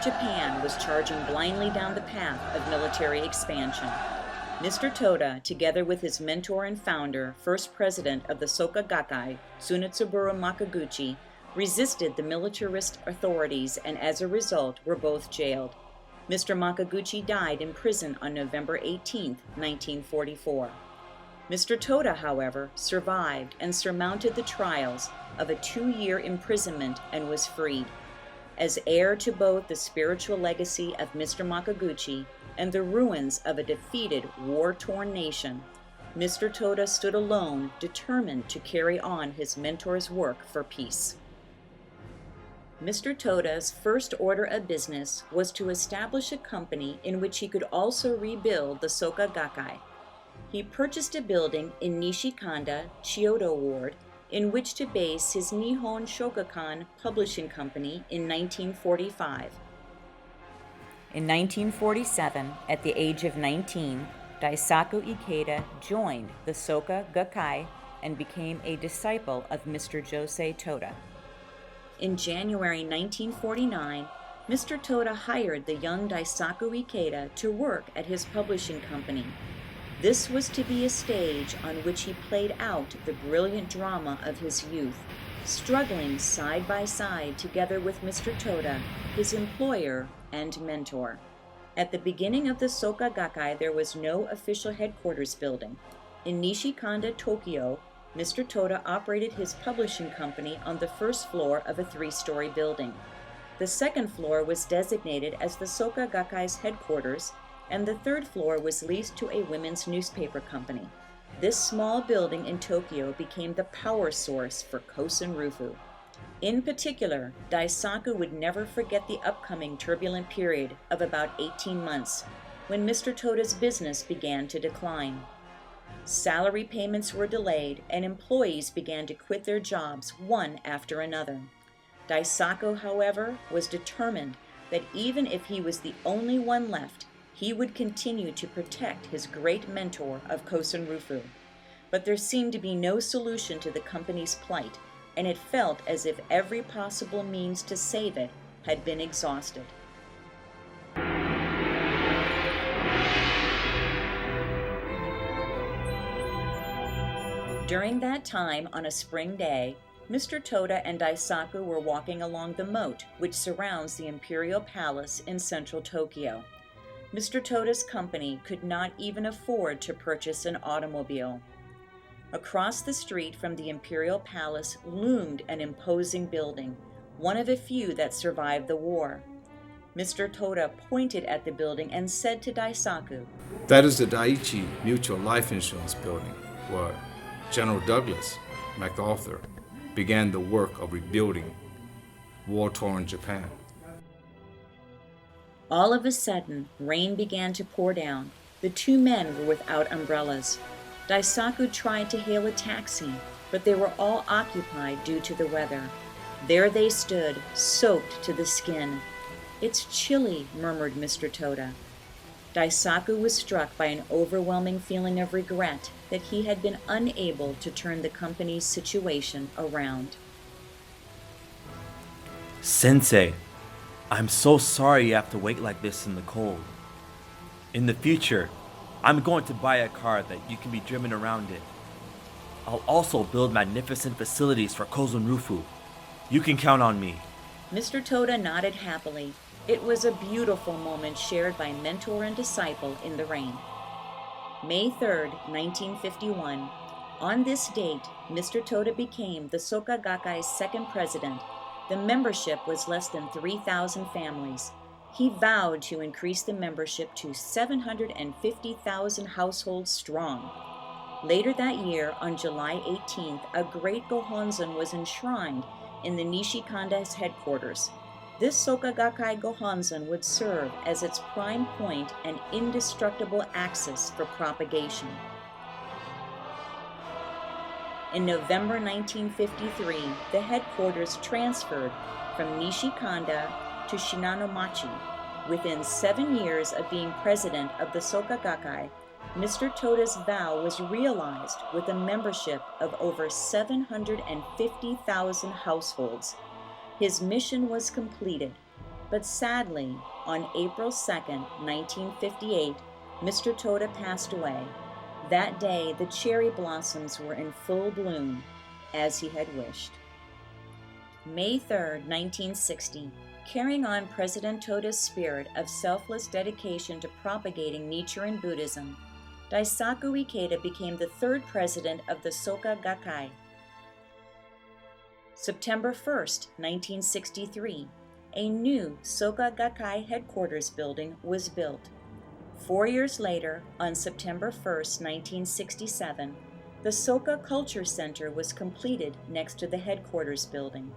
Japan was charging blindly down the path of military expansion. Mr. Toda, together with his mentor and founder, first president of the Soka Gakkai, Tsunotsuburo Makaguchi, resisted the militarist authorities and as a result were both jailed. Mr. Makaguchi died in prison on November 18, 1944. Mr. Toda, however, survived and surmounted the trials of a 2-year imprisonment and was freed. As heir to both the spiritual legacy of Mr. Makaguchi and the ruins of a defeated, war-torn nation, Mr. Toda stood alone, determined to carry on his mentor's work for peace. Mr. Toda's first order of business was to establish a company in which he could also rebuild the Soka Gakkai. He purchased a building in Nishikanda, Chiyodo Ward, in which to base his Nihon Shogakukan Publishing Company in 1945. In 1947, at the age of 19, Daisaku Ikeda joined the Soka Gakkai and became a disciple of Mr. Josei Toda. In January 1949, Mr. Toda hired the young Daisaku Ikeda to work at his publishing company. This was to be a stage on which he played out the brilliant drama of his youth, struggling side by side together with Mr. Toda, his employer and mentor. At the beginning of the Soka Gakkai, there was no official headquarters building. In Nishikanda, Tokyo, Mr. Toda operated his publishing company on the first floor of a 3-story building. The second floor was designated as the Soka Gakkai's headquarters, and the third floor was leased to a women's newspaper company. This small building in Tokyo became the power source for Kosen-rufu. In particular, Daisaku would never forget the upcoming turbulent period of about 18 months, when Mr. Toda's business began to decline. Salary payments were delayed, and employees began to quit their jobs one after another. Daisaku, however, was determined that even if he was the only one left, he would continue to protect his great mentor of Kosen-rufu. But there seemed to be no solution to the company's plight, and it felt as if every possible means to save it had been exhausted. During that time, on a spring day, Mr. Toda and Daisaku were walking along the moat which surrounds the Imperial Palace in central Tokyo. Mr. Toda's company could not even afford to purchase an automobile. Across the street from the Imperial Palace loomed an imposing building, one of a few that survived the war. Mr. Toda pointed at the building and said to Daisaku, "That is the Daiichi Mutual Life Insurance Building, where General Douglas MacArthur began the work of rebuilding war-torn Japan." All of a sudden, rain began to pour down. The 2 men were without umbrellas. Daisaku tried to hail a taxi, but they were all occupied due to the weather. There they stood, soaked to the skin. "It's chilly," murmured Mr. Toda. Daisaku was struck by an overwhelming feeling of regret that he had been unable to turn the company's situation around. "Sensei, I'm so sorry you have to wait like this in the cold. In the future, I'm going to buy a car that you can be driven around in. I'll also build magnificent facilities for Kosen-rufu. You can count on me." Mr. Toda nodded happily. It was a beautiful moment shared by mentor and disciple in the rain. May 3, 1951. On this date, Mr. Toda became the Soka Gakkai's second president. The membership was less than 3,000 families. He vowed to increase the membership to 750,000 households strong. Later that year, on July 18th, a great Gohonzon was enshrined in the Nishikanda's headquarters. This Soka Gakkai Gohonzon would serve as its prime point and indestructible axis for propagation. In November 1953, the headquarters transferred from Nishikanda to Shinanomachi. Within 7 years of being president of the Soka Gakkai, Mr. Toda's vow was realized with a membership of over 750,000 households. His mission was completed. But sadly, on April 2nd, 1958, Mr. Toda passed away. That day, the cherry blossoms were in full bloom, as he had wished. May 3rd, 1960, carrying on President Toda's spirit of selfless dedication to propagating Nichiren Buddhism, Daisaku Ikeda became the third president of the Soka Gakkai. September 1st, 1963, a new Soka Gakkai headquarters building was built. 4 years later, on September 1st, 1967, the Soka Culture Center was completed next to the headquarters building.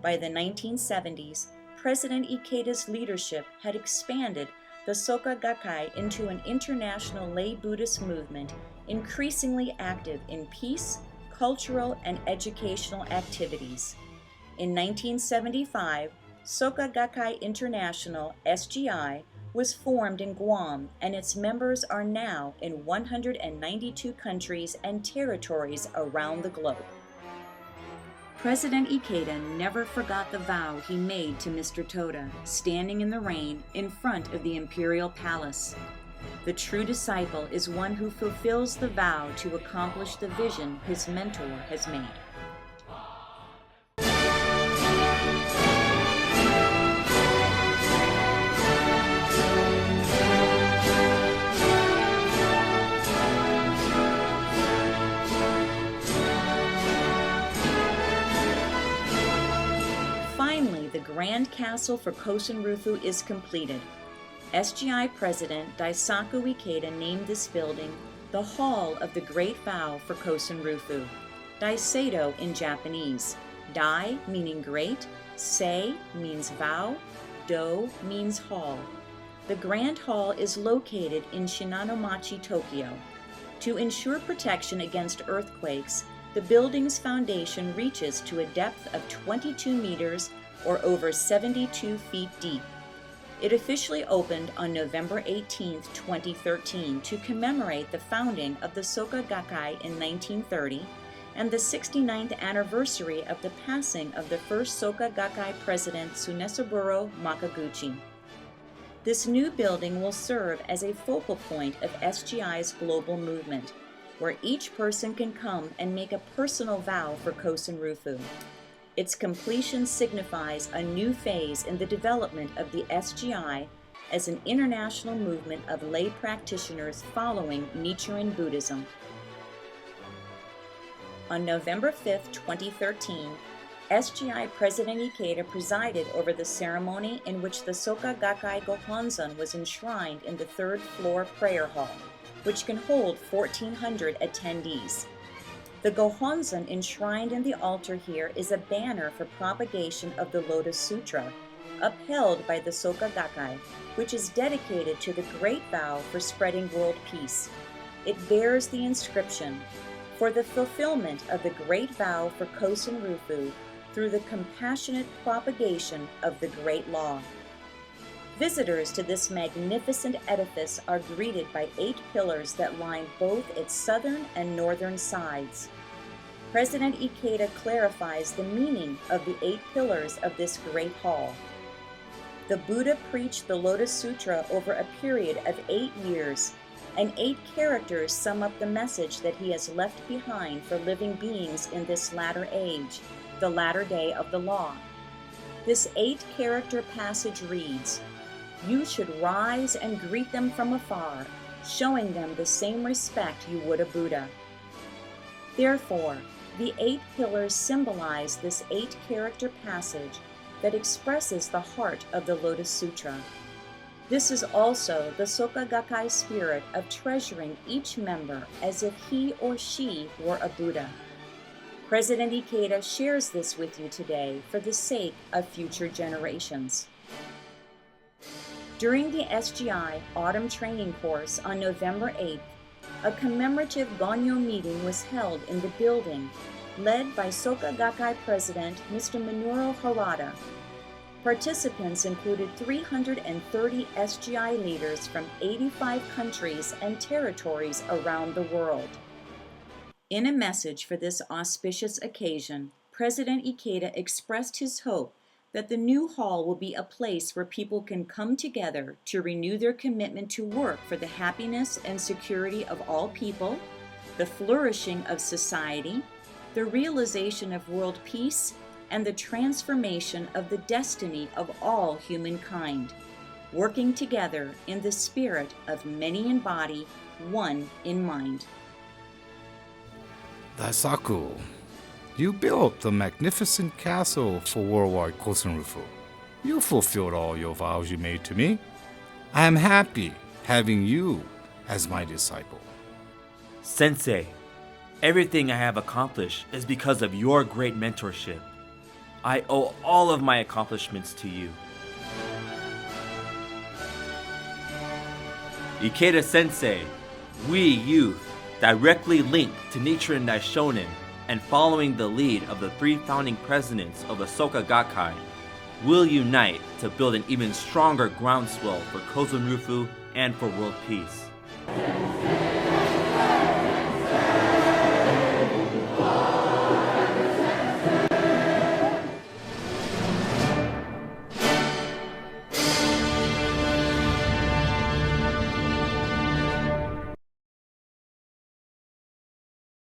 By the 1970s, President Ikeda's leadership had expanded the Soka Gakkai into an international lay Buddhist movement increasingly active in peace, cultural, and educational activities. In 1975, Soka Gakkai International, SGI, was formed in Guam, and its members are now in 192 countries and territories around the globe. President Ikeda never forgot the vow he made to Mr. Toda, standing in the rain in front of the imperial palace. The true disciple is one who fulfills the vow to accomplish the vision his mentor has made. Finally, the Grand Castle for Kosen-rufu is completed. SGI President Daisaku Ikeda named this building the Hall of the Great Vow for Kosen-rufu, Daisato in Japanese. Dai meaning great, Sei means vow, Do means hall. The Grand Hall is located in Shinanomachi, Tokyo. To ensure protection against earthquakes, the building's foundation reaches to a depth of 22 meters or over 72 feet deep. It officially opened on November 18, 2013 to commemorate the founding of the Soka Gakkai in 1930 and the 69th anniversary of the passing of the first Soka Gakkai president Tsunesaburo Makaguchi. This new building will serve as a focal point of SGI's global movement, where each person can come and make a personal vow for Kosen-rufu. Its completion signifies a new phase in the development of the SGI as an international movement of lay practitioners following Nichiren Buddhism. On November 5, 2013, SGI President Ikeda presided over the ceremony in which the Soka Gakkai Gohonzon was enshrined in the third-floor prayer hall, which can hold 1,400 attendees. The Gohonzon enshrined in the altar here is a banner for propagation of the Lotus Sutra, upheld by the Soka Gakkai, which is dedicated to the Great Vow for spreading world peace. It bears the inscription, "For the fulfillment of the Great Vow for Kosen-rufu through the compassionate propagation of the Great Law." Visitors to this magnificent edifice are greeted by 8 pillars that line both its southern and northern sides. President Ikeda clarifies the meaning of the 8 pillars of this great hall. The Buddha preached the Lotus Sutra over a period of 8 years, and 8 characters sum up the message that he has left behind for living beings in this latter age, the latter day of the law. This 8-character passage reads, "You should rise and greet them from afar, showing them the same respect you would a Buddha." Therefore, the 8 pillars symbolize this 8-character passage that expresses the heart of the Lotus Sutra. This is also the Soka Gakkai spirit of treasuring each member as if he or she were a Buddha. President Ikeda shares this with you today for the sake of future generations. During the SGI Autumn Training Course on November 8th, a commemorative Gonyo meeting was held in the building, led by Soka Gakkai President Mr. Minoru Harada. Participants included 330 SGI leaders from 85 countries and territories around the world. In a message for this auspicious occasion, President Ikeda expressed his hope that the new hall will be a place where people can come together to renew their commitment to work for the happiness and security of all people, the flourishing of society, the realization of world peace, and the transformation of the destiny of all humankind, working together in the spirit of many in body, one in mind. Daisaku, you built the magnificent castle for worldwide Kosen-rufu. You fulfilled all your vows you made to me. I am happy having you as my disciple. Sensei, everything I have accomplished is because of your great mentorship. I owe all of my accomplishments to you. Ikeda Sensei, we youth, directly linked to Nichiren Daishonin and following the lead of the 3 founding presidents of the Soka Gakkai, will unite to build an even stronger groundswell for Kosen-rufu and for world peace.